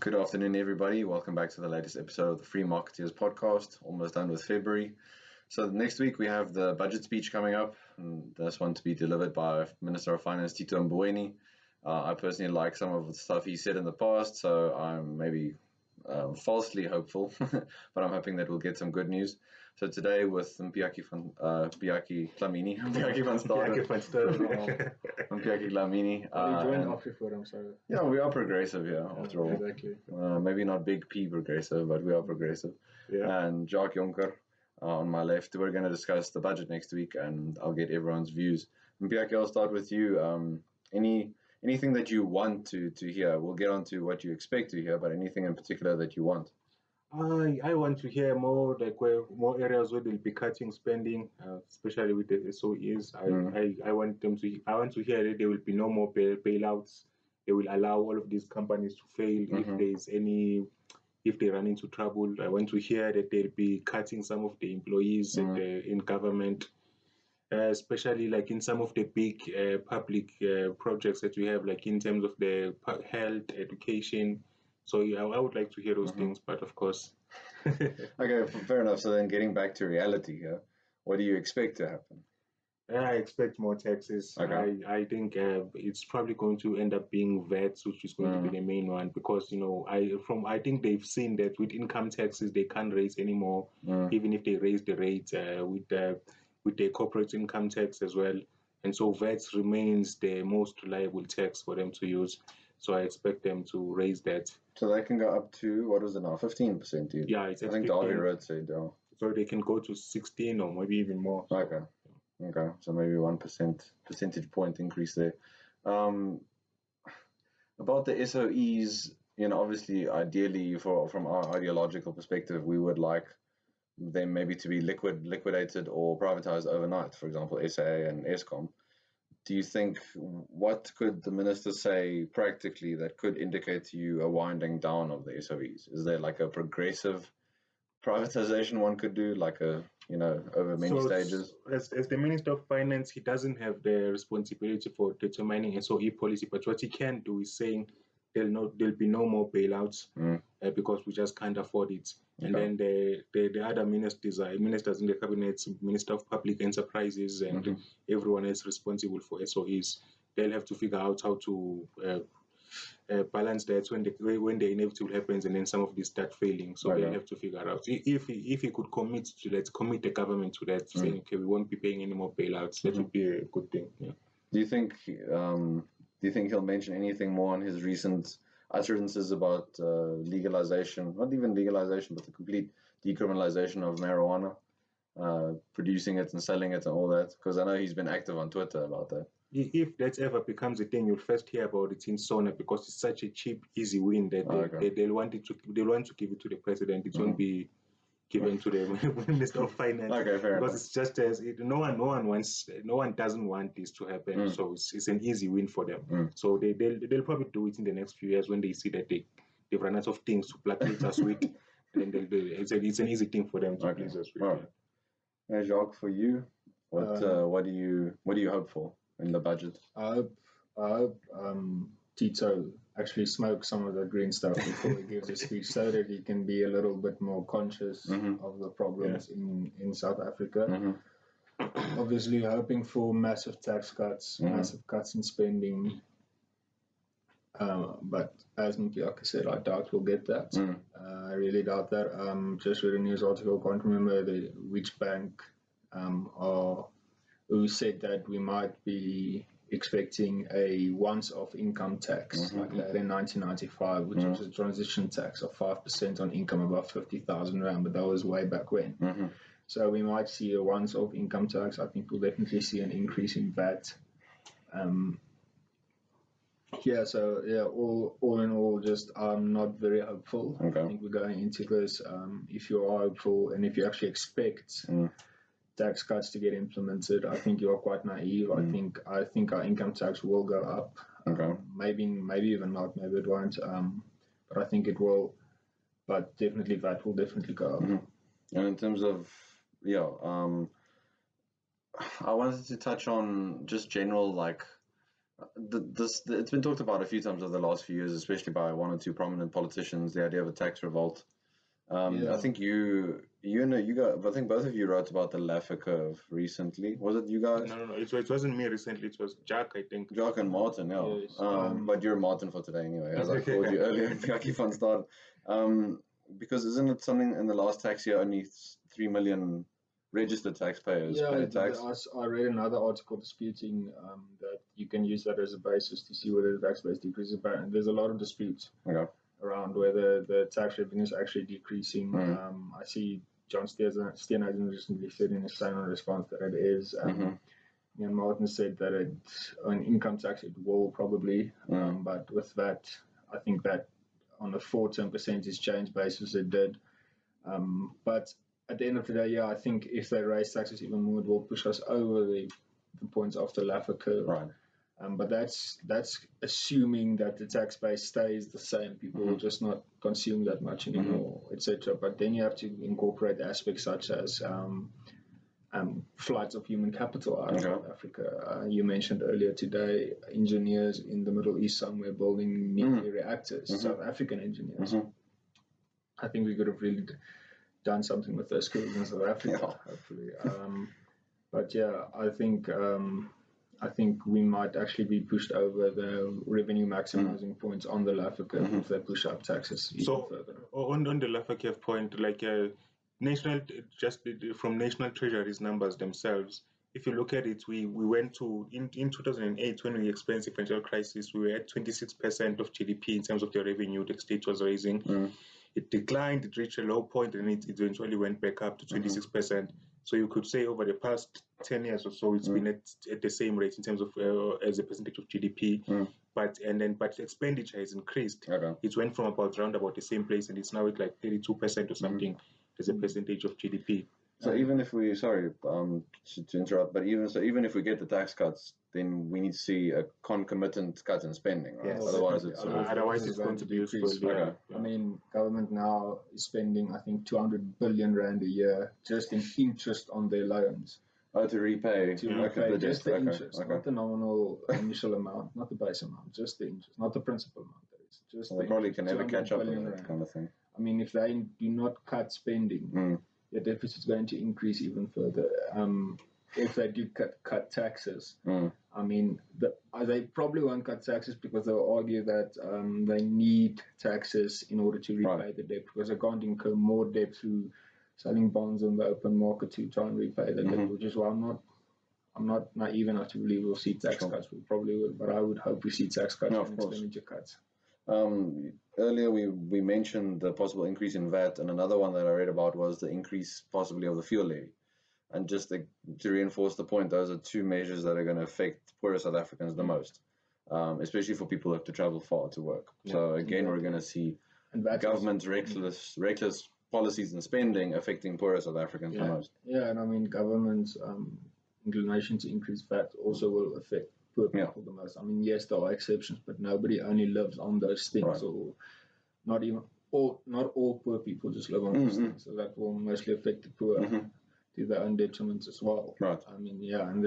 Good afternoon, everybody. Welcome back to the latest episode of the Free Marketeers podcast. Almost done with February. So next week we have the budget speech coming up, and this one to be delivered by Minister of Finance Tito Mboweni. I personally like some of the stuff he said in the past, so I'm maybe falsely hopeful, but I'm hoping that we'll get some good news. So today with Mpiyakhe Dhlamini, Mpiyakhe Dhlamini. You joined after for him, so yeah, we are progressive here after all. Exactly. Maybe not big P progressive, but we are progressive. Yeah. And Jacques Jonker on my left. We're going to discuss the budget next week, and I'll get everyone's views. Mpiyakhe, I'll start with you. Anything that you want to hear? We'll get on to what you expect to hear, but anything in particular that you want? I want to hear more more areas where they'll be cutting spending, especially with the SOEs. I want to hear that there will be no more bailouts. They will allow all of these companies to fail if they run into trouble. I want to hear that they'll be cutting some of the employees in government. Especially like in some of the big public projects that we have, like in terms of the health, education. So I would like to hear those things, but of course. Okay, fair enough. So then getting back to reality here, what do you expect to happen? I expect more taxes. Okay. I think it's probably going to end up being VAT, which is going to be the main one, because I think they've seen that with income taxes they can't raise anymore, even if they raise the rate with the corporate income tax as well. And so VAT remains the most reliable tax for them to use. So I expect them to raise that. So they can go up to, what is it now, 15%? Yeah, it's I think 15. Darby Road said, So they can go to 16 or maybe even more. Okay. So maybe 1% percentage point increase there. About the SOEs, obviously, ideally, from our ideological perspective, we would like them maybe to be liquidated or privatized overnight, for example, SAA and Eskom. Do you think, what could the minister say practically that could indicate to you a winding down of the SOEs? Is there like a progressive privatization one could do, like over many stages? As the Minister of Finance, he doesn't have the responsibility for determining SOE policy, but what he can do is saying there'll be no more bailouts because we just can't afford it. Okay. And then the other ministers in the cabinet, Minister of Public Enterprises, and everyone else responsible for SOEs, they'll have to figure out how to balance that when the inevitable happens, and then some of these start failing. So they'll have to figure out if he could commit the government to that, saying okay, we won't be paying any more bailouts. That would be a good thing. Yeah. Do you think he'll mention anything more on his recent utterances about legalization, not even legalization, but the complete decriminalization of marijuana, producing it and selling it and all that? Because I know he's been active on Twitter about that. If that ever becomes a thing, you'll first hear about it in Sona, because it's such a cheap, easy win that they'll want to give it to the president. It won't be given to the Minister of Finance. Okay, fair because enough. It's just no one doesn't want this to happen. So it's an easy win for them. So they'll probably do it in the next few years when they see that they've run out of things to placate us with. Then they'll do it. It's an easy thing for them to please us with. Right. Hey, Jacques, for you, what do you hope for in the budget? I hope Tito actually smokes some of the green stuff before he gives a speech, so that he can be a little bit more conscious of the problems in South Africa. Obviously, hoping for massive tax cuts, massive cuts in spending. But as Mpiyakhe said, I doubt we'll get that. I really doubt that. Just read a news article, can't remember which bank who said that we might be expecting a once-off income tax like that in 1995, which was a transition tax of 5% on income above 50,000 rand, but that was way back when. So we might see a once-off income tax. I think we'll definitely see an increase in VAT. All in all, just I'm not very hopeful. Okay. I think we're going into this. If you are hopeful and if you actually expect tax cuts to get implemented, I think you are quite naive. I think our income tax will go up. Okay. Maybe even not. Maybe it won't. But I think it will. But definitely VAT will definitely go up. And in terms of I wanted to touch on just general It's been talked about a few times over the last few years, especially by one or two prominent politicians, the idea of a tax revolt. I think I think both of you wrote about the Laffer curve recently. Was it you guys? No. It wasn't me recently. It was Jacques, I think. Jacques and Martin, yeah. Yes, But you're Martin for today anyway, as I called you earlier in Mpiyakhe Fund Start. Because isn't it something in the last tax year only 3 million registered taxpayers pay tax? I read another article disputing that you can use that as a basis to see whether the tax base decreases. But there's a lot of disputes around whether the tax revenue is actually decreasing. I see John Steenhuisen recently said in his sign-on response that it is. And Martin said that on income tax it will probably, but with that, I think that on a 4-term percentage change basis it did. But at the end of the day, I think if they raise taxes even more, it will push us over the points of the Laffer curve. Right. But that's assuming that the tax base stays the same. People will just not consume that much anymore, etc. But then you have to incorporate aspects such as flights of human capital out of South Africa. You mentioned earlier today engineers in the Middle East somewhere building nuclear reactors, South African engineers. I think we could have really done something with those skills in South Africa, hopefully. But I think we might actually be pushed over the revenue maximizing points on the Laffer curve if they push up taxes even further. On the Laffer curve point, like from national treasuries numbers themselves, if you look at it, we went to in 2008 when we experienced the financial crisis, we were at 26% of GDP in terms of the revenue the state was raising. It declined, it reached a low point, and it eventually went back up to 26%. So you could say over the past 10 years or so, it's been at the same rate in terms of as a percentage of GDP. But expenditure has increased. It went from around about the same place, and it's now at like 32% or something as a percentage of GDP. So even if we, to interrupt, but even if we get the tax cuts, then we need to see a concomitant cut in spending, right? Yes. Otherwise it's going to be useful. I mean, government now is spending, I think, 200 billion rand a year just in interest on their loans. To repay. Just the interest, not the nominal initial amount, not the base amount, just the interest, not the principal amount. That is just. They probably can never catch up with that kind of thing. I mean, if they do not cut spending, the deficit is going to increase even further. If they do cut taxes, I mean, they probably won't cut taxes because they'll argue that they need taxes in order to repay the debt, because they can't incur more debt through selling bonds on the open market to try and repay the debt, which is why I'm not naive enough to believe we'll see tax cuts. We probably will, but I would hope we see tax cuts and expenditure cuts. Earlier we mentioned the possible increase in VAT, and another one that I read about was the increase possibly of the fuel levy. And just to reinforce the point, those are two measures that are going to affect poorer South Africans the most, especially for people who have to travel far to work. So again, we're going to see government's reckless policies and spending affecting poorer South Africans the most. Yeah, and I mean, government's inclination to increase VAT also will affect poor people the most. I mean, yes, there are exceptions, but nobody only lives on those things, or not all poor people just live on those things. So that will mostly affect the poor to their own detriment as well. I mean, and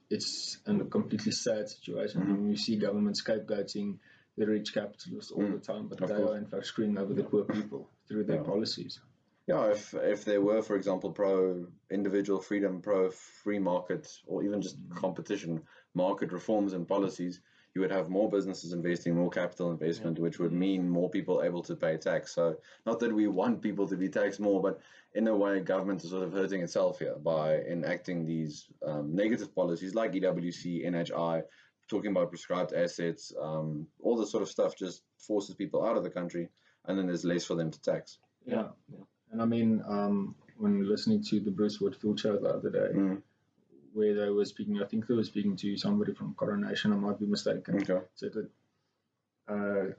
it's a completely sad situation. I mean, you see government scapegoating the rich capitalists all the time, but they are in fact screwing over the poor people through their policies. Yeah, if they were, for example, pro-individual freedom, pro-free market, or even just competition market reforms and policies, you would have more businesses investing, more capital investment, which would mean more people able to pay tax. So not that we want people to be taxed more, but in a way, government is sort of hurting itself here by enacting these negative policies like EWC, NHI, talking about prescribed assets, all this sort of stuff just forces people out of the country, and then there's less for them to tax. Yeah. And I mean, when listening to the Bruce Whitfield show the other day, where they were speaking, I think they were speaking to somebody from Coronation, I might be mistaken, said that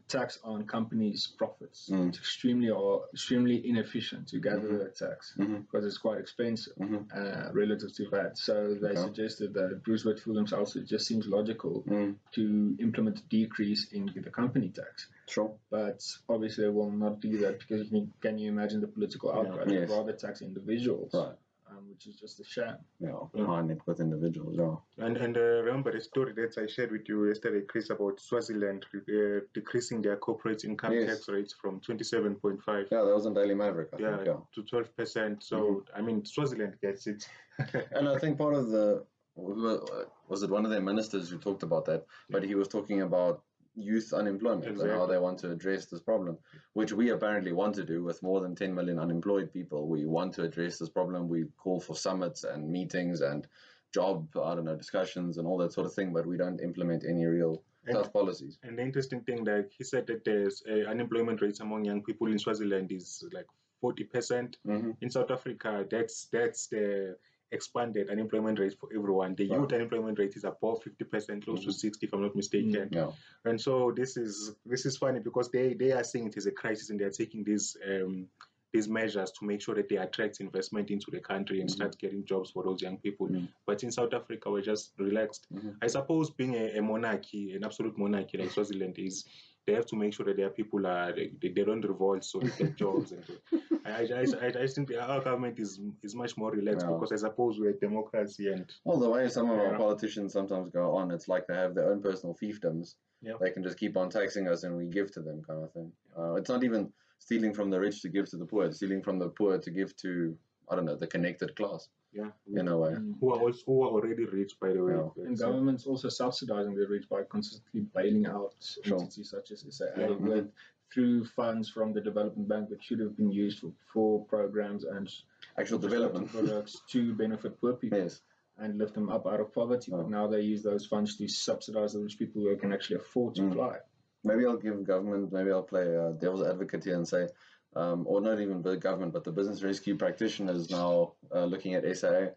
tax on companies' profits is extremely inefficient to gather that tax because it's quite expensive relative to that. So they suggested that Bruce Whitfield himself, it just seems logical to implement a decrease in the company tax. Sure. But obviously they will not do that because can you imagine the political outcry? They'd rather tax individuals. which is just a sham. High net worth individuals. And remember the story that I shared with you yesterday, Chris, about Swaziland decreasing their corporate income tax rates from 27.5. Yeah, that was in Daily Maverick, I think. To 12%. So I mean, Swaziland gets it. And I think part of was it one of their ministers who talked about that? But he was talking about youth unemployment and how they want to address this problem, which we apparently want to do with more than 10 million unemployed people. We want to address this problem. We call for summits and meetings and job, discussions and all that sort of thing, but we don't implement any real tough policies. And the interesting thing, like he said, that there's unemployment rates among young people in Swaziland is like 40%. In South Africa, that's the expanded unemployment rate for everyone. The youth unemployment rate is above 50%, close to 60, if I'm not mistaken. And so this is funny because they are seeing it as a crisis, and they're taking these measures to make sure that they attract investment into the country and start getting jobs for those young people. But in South Africa, we're just relaxed. I suppose being a monarchy, an absolute monarchy like Swaziland is, they have to make sure that their people they don't revolt, so they get jobs. And I think our government is much more relaxed because I suppose we're a democracy. And well, the way some of our politicians sometimes go on, it's like they have their own personal fiefdoms. They can just keep on taxing us and we give to them, kind of thing. It's not even stealing from the rich to give to the poor. It's stealing from the poor to give to, the connected class. In a way. Who are already rich, by the way. And government's also subsidizing the rich by consistently bailing out entities such as SAA through funds from the development bank that should have been used for programs and actual development products to benefit poor people and lift them up out of poverty. But now they use those funds to subsidize the rich people who can actually afford to fly. Maybe I'll play devil's advocate here and say, or not even the government, but the business rescue practitioners now looking at SAA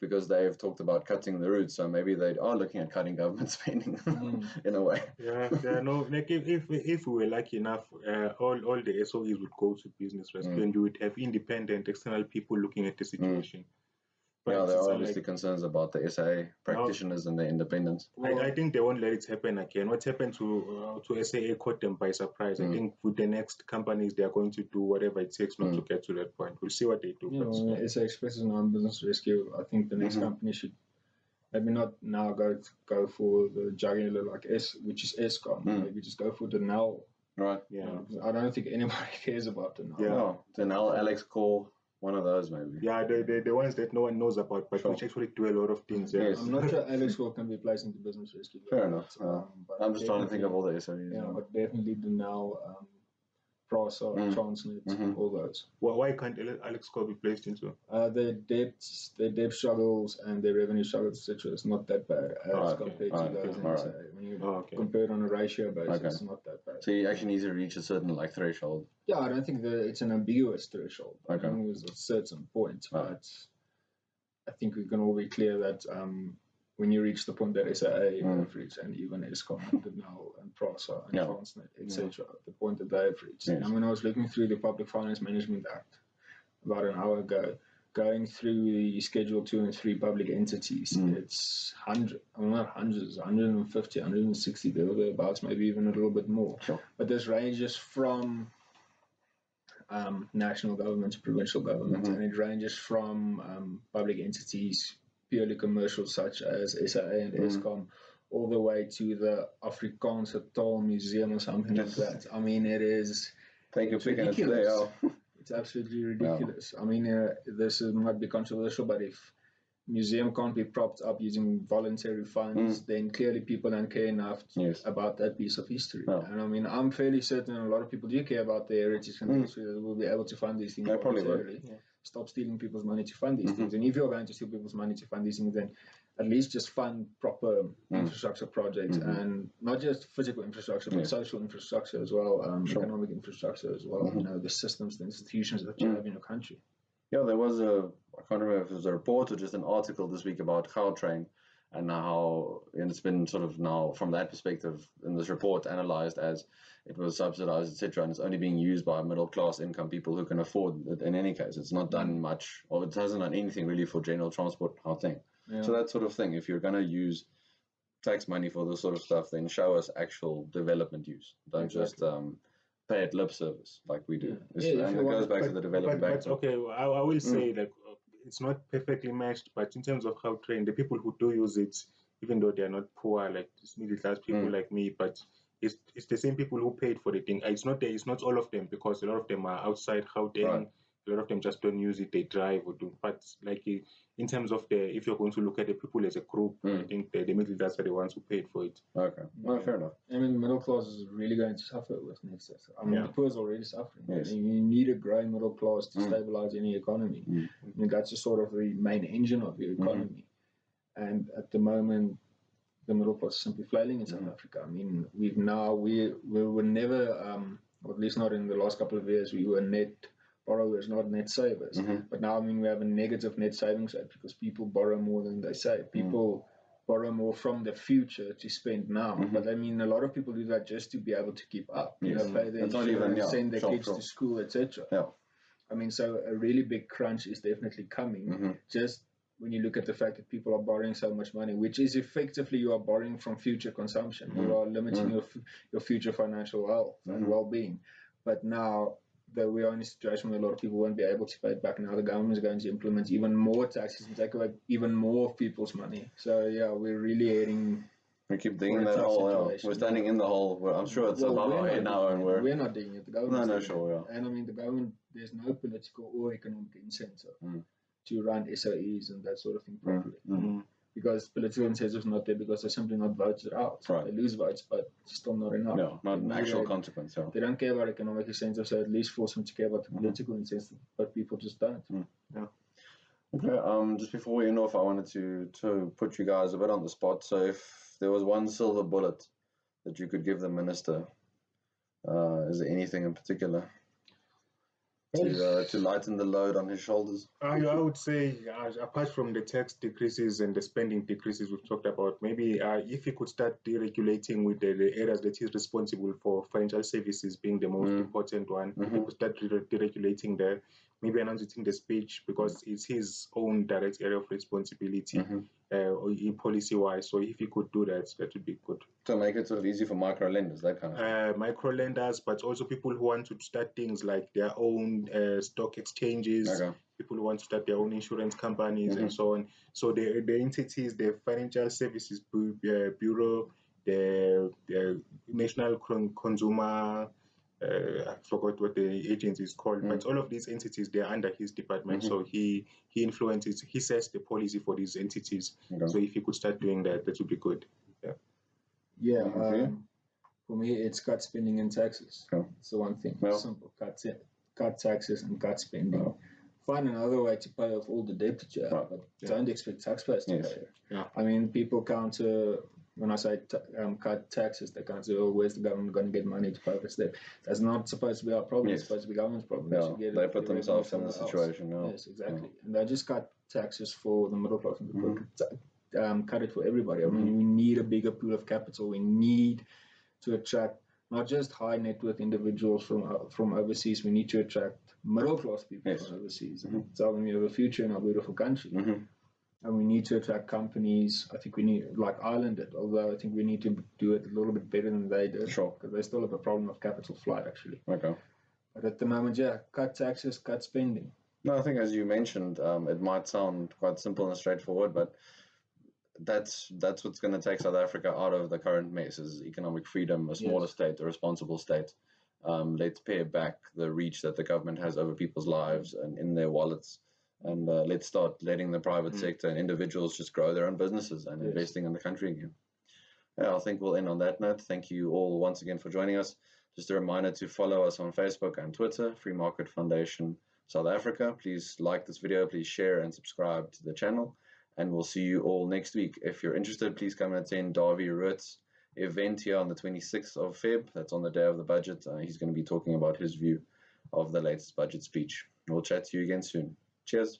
because they've talked about cutting the routes. So maybe they are looking at cutting government spending in a way. Like if we were lucky enough, all the SOEs would go to business rescue and you would have independent external people looking at the situation. There are obviously concerns about the SAA practitioners and their independence. I think they won't let it happen again. What happened to SAA caught them by surprise. I think with the next companies, they are going to do whatever it takes not to get to that point. We'll see what they do. SA Express is now in business rescue. I think the next company should maybe not now go for the jugular like which is Eskom. Maybe just go for the Denel. Right. I don't think anybody cares about the Denel. No, Denel, Alex Core. One of those, maybe. The ones that no one knows about, but which actually do a lot of things. I'm not sure Alex can be placed into business rescue. Fair enough. I'm just trying to think of all the SOEs. But definitely the now Prasa, Transnet, all those. Why can't Alex Cole be placed into? Their debt struggles and their revenue struggles, etc. is not that bad as compared to those in SA. When you compare it on a ratio basis, it's not that bad. So you actually need to reach a certain threshold. Yeah, I don't think it's an ambiguous threshold. I think it was a certain point, but I think we can all be clear that when you reach the point that SAA have reached, and even Eskom and Denel and Prasa and Transnet, etc., the point that they have reached. And when I was looking through the Public Finance Management Act about an hour ago, going through the Schedule 2 and 3 public entities, it's 150, 160, thereabouts, maybe even a little bit more. But this ranges from national government to provincial government, and it ranges from public entities, purely commercial, such as SAA and Eskom, all the way to the Afrikaanse Taal Museum or something like that. I mean, it's ridiculous. It's absolutely ridiculous. I mean, this might be controversial, but if museum can't be propped up using voluntary funds, then clearly people don't care enough about that piece of history. And I mean, I'm fairly certain a lot of people do care about the heritage and the history that will be able to fund these things voluntarily. Stop stealing people's money to fund these things. And if you're going to steal people's money to fund these things, then at least just fund proper infrastructure projects, and not just physical infrastructure, but social infrastructure as well, economic infrastructure as well. The systems, the institutions that you have in your country. Yeah, there was I can't remember if it was a report or just an article this week about Gautrain and how it's been sort of now from that perspective in this report analyzed as it was subsidized, etc., and it's only being used by middle class income people who can afford it in any case. It's not done much, or it hasn't done anything really for general transport, Gauteng. So that sort of thing, if you're going to use tax money for this sort of stuff, then show us actual development use. Don't just pay it lip service like we do. And it goes back to the development bank. But okay, I will say that it's not perfectly matched, but in terms of how trained, the people who do use it, even though they are not poor, like middle class people like me, but it's the same people who paid for the thing. It's not all of them, because a lot of them are outside Gauteng. Right. A lot of them just don't use it, they drive or do. But like in terms of if you're going to look at the people as a group, I think the middle class are the ones who paid for it. Okay, no, fair enough. I mean, the middle class is really going to suffer with next year. I mean, the poor is already suffering. Yes. I mean, you need a growing middle class to stabilize any economy. I mean, that's just sort of the main engine of your economy. And at the moment, the middle class is simply flailing in South Africa. I mean, we were never, or at least not in the last couple of years, we were net borrowers, not net savers. But now, I mean, we have a negative net savings rate because people borrow more than they save. People borrow more from the future to spend now. But I mean, a lot of people do that just to be able to keep up. You know, pay their insurance, send their kids to school, etc. Yeah. I mean, so a really big crunch is definitely coming. Just when you look at the fact that people are borrowing so much money, which is effectively you are borrowing from future consumption. You are limiting your future financial health and well-being. But now that we are in a situation where a lot of people won't be able to pay it back, now the government is going to implement even more taxes and take away even more of people's money. So yeah, we're really heading. We keep digging that hole. We're standing in the hole. I'm sure it's above our head now, and we're not digging it. The government. No, sure, yeah. And I mean, the government. There's no political or economic incentive to run SOEs and that sort of thing properly. Because political incentives are not there because they're simply not voted out. Right. They lose votes, but it's still not enough. No, not an actual consequence. Yeah. They don't care about economic incentives, so at least force them to care about the political incentives, but people just don't. Yeah. Okay. Just before we end off, I wanted to put you guys a bit on the spot. So if there was one silver bullet that you could give the minister, is there anything in particular to lighten the load on his shoulders? I would say, apart from the tax decreases and the spending decreases we've talked about, maybe if he could start deregulating with the areas that he's responsible for, financial services being the most important one, if he could start deregulating there, maybe announcing the speech, because it's his own direct area of responsibility in policy-wise. So if he could do that, that would be good. To make it sort of easy for micro lenders, that kind of micro lenders, but also people who want to start things like their own stock exchanges, people who want to start their own insurance companies and so on. So the entities, the Financial Services Bureau, the National Consumer, I forgot what the agency is called, but all of these entities, they're under his department. So he influences, he sets the policy for these entities. So if he could start doing that, that would be good. Yeah. For me, it's cut spending and taxes. It's the one thing. Simple. Cut taxes and cut spending. Find another way to pay off all the debt that you have, but don't expect taxpayers to pay it. I mean, people counter. When I say cut taxes, they can't say, "Oh, where's the government going to get money to pay for debt?" That's not supposed to be our problem. It's supposed to be government's problem. They put themselves in the situation. Yes, exactly. And they just cut taxes for the middle class and cut it for everybody. I mean, we need a bigger pool of capital. We need to attract not just high net worth individuals from overseas. We need to attract middle class people from overseas and tell them we have a future in our beautiful country. And we need to attract companies. I think we need, like Ireland did, although I think we need to do it a little bit better than they did. Sure. Because they still have a problem of capital flight, actually. Okay. But at the moment, cut taxes, cut spending. No, I think as you mentioned, it might sound quite simple and straightforward, but that's what's going to take South Africa out of the current mess, is economic freedom, a smaller state, a responsible state. Let's pare back the reach that the government has over people's lives and in their wallets. And let's start letting the private sector and individuals just grow their own businesses and investing in the country again. Yeah, I think we'll end on that note. Thank you all once again for joining us. Just a reminder to follow us on Facebook and Twitter, Free Market Foundation South Africa. Please like this video, please share and subscribe to the channel. And we'll see you all next week. If you're interested, please come and attend Davy Rutt's event here on the 26th of Feb. That's on the day of the budget. He's going to be talking about his view of the latest budget speech. We'll chat to you again soon. Cheers.